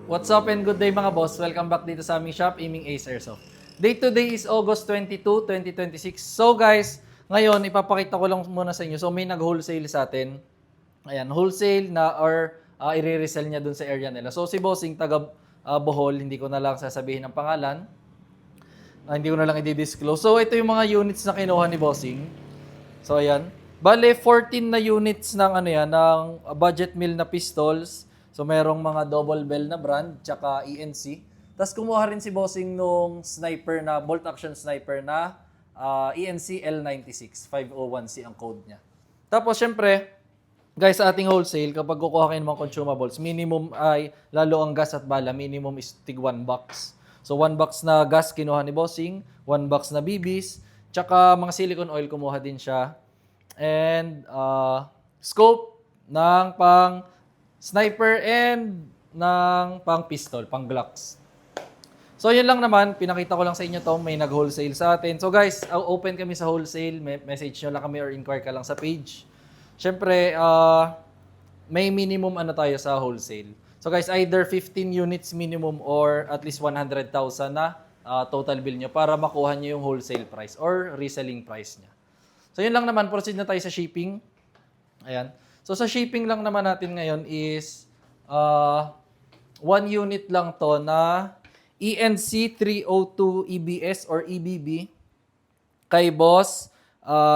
What's up and good day mga boss? Welcome back dito sa aming shop, Aiming Ace Airsoft. Date today is August 22, 2026. So guys, ngayon ipapakita ko lang muna sa inyo. So may nag-wholesale sa atin. Ayan, wholesale na or i-resell niya dun sa area nila. So si Bossing taga Bohol, hindi ko na lang sasabihin ng pangalan. Hindi ko na lang i-disclose. So ito yung mga units na kinuha ni Bossing. So ayan. Bale, 14 na units ng ano yan, ng budget mill na pistols. So merong mga double bell na brand, tsaka ENC. Tapos kumuha rin si Bossing nung sniper na, bolt action sniper na ENC L96, 501C ang code niya. Tapos syempre, guys, sa ating wholesale, kapag kukuha kayo ng mga consumables, minimum ay, lalo ang gas at bala, minimum is tig 1 box. So 1 box na gas kinuha ni Bossing, 1 box na BBs, tsaka mga silicone oil kumuha din siya. And scope ng pang sniper and ng pang pistol, pang Glocks. So yun lang naman, pinakita ko lang sa inyo to, may nag-wholesale sa atin. So guys, open kami sa wholesale, message nyo lang kami or inquire ka lang sa page. Siyempre, may minimum ano tayo sa wholesale. So guys, either 15 units minimum or at least 100,000 na total bill nyo para makuha nyo yung wholesale price or reselling price niya. So yun lang naman, proceed na tayo sa shipping. Ayan. So sa shipping lang naman natin ngayon is 1 unit lang to na ENC 302 EBS or EBB kay Boss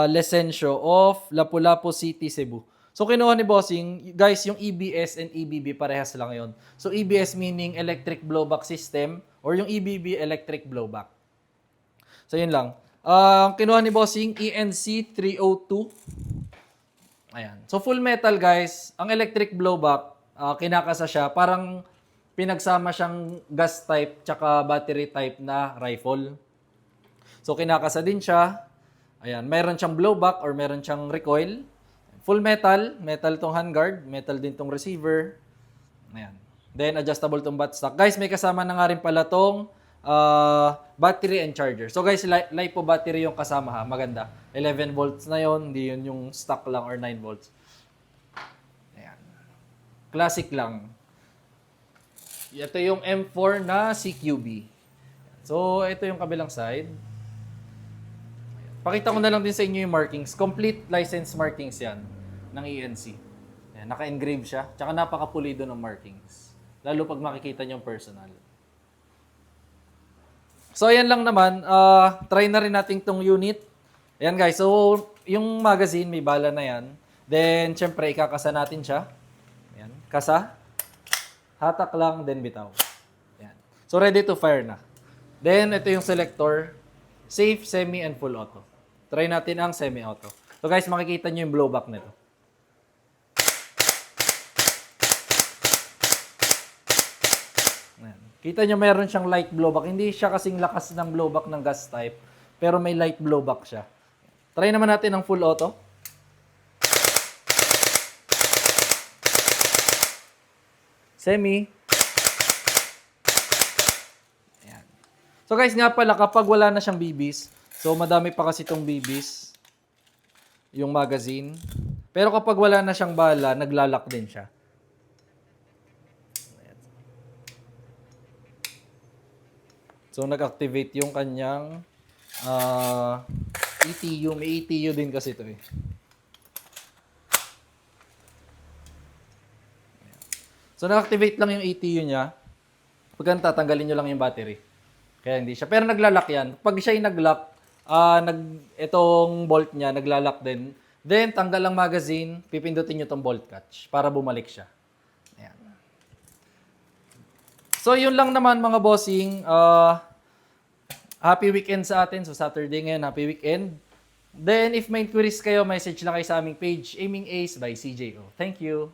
Lesencio of Lapu-Lapu City, Cebu. So kinuha ni Bossing, guys, yung EBS and EBB parehas lang yon. So EBS meaning electric blowback system or yung EBB electric blowback. So yun lang. Kinuha ni Bossing ENC 302. Ayan. So full metal guys, ang electric blowback, kinakasa siya, parang pinagsama siyang gas type tsaka battery type na rifle. So kinakasa din siya. Ayan, meron siyang blowback or meron siyang recoil. Full metal, metal tong handguard, metal din tong receiver. Ayan. Then adjustable tong buttstock. Guys, may kasama na nga rin pala tong battery and charger. So guys, LiPo battery yung kasama ha, maganda. 11 volts na yon, hindi yun yung stock lang or 9 volts. Ayan. Classic lang. Ito yung M4 na CQB. So, ito yung kabilang side. Pakita ko na lang din sa inyo yung markings. Complete license markings yan ng ENC. Ayan, naka-engrave siya. Tsaka napaka-pulido ng markings. Lalo pag makikita nyo yung personal. So, ayan lang naman. Try na rin natin tong unit. Ayan guys. So, yung magazine, may bala na yan. Then, syempre, ikakasa natin siya. Ayan. Kasa. Hatak lang, then bitaw. Ayan. So, ready to fire na. Then, ito yung selector. Safe, semi, and full auto. Try natin ang semi-auto. So, guys, makikita nyo yung blowback nito. Ayan. Kita nyo mayroon siyang light blowback. Hindi siya kasing lakas ng blowback ng gas type, pero may light blowback siya. Try naman natin ang full auto. Semi. Ayan. So guys, nga pala, kapag wala na siyang BBs, so madami pa kasi itong BBs, yung magazine. Pero kapag wala na siyang bala, naglalak din siya. So, nag-activate yung kanyang ETU. May ETU din kasi ito eh. So, nag-activate lang yung ETU niya. Pagka tatanggalin nyo lang yung battery. Kaya hindi siya. Pero naglalak yan. Pag siya yung nag-lock, itong bolt niya, naglalak din. Then, tanggal ang magazine, pipindutin nyo itong bolt catch para bumalik siya. Ayan. So, yun lang naman mga bossing. Happy weekend sa atin. So, Saturday ngayon, happy weekend. Then, if may inquiries kayo, message lang kayo sa aming page, Aiming Ace by CJO. Thank you.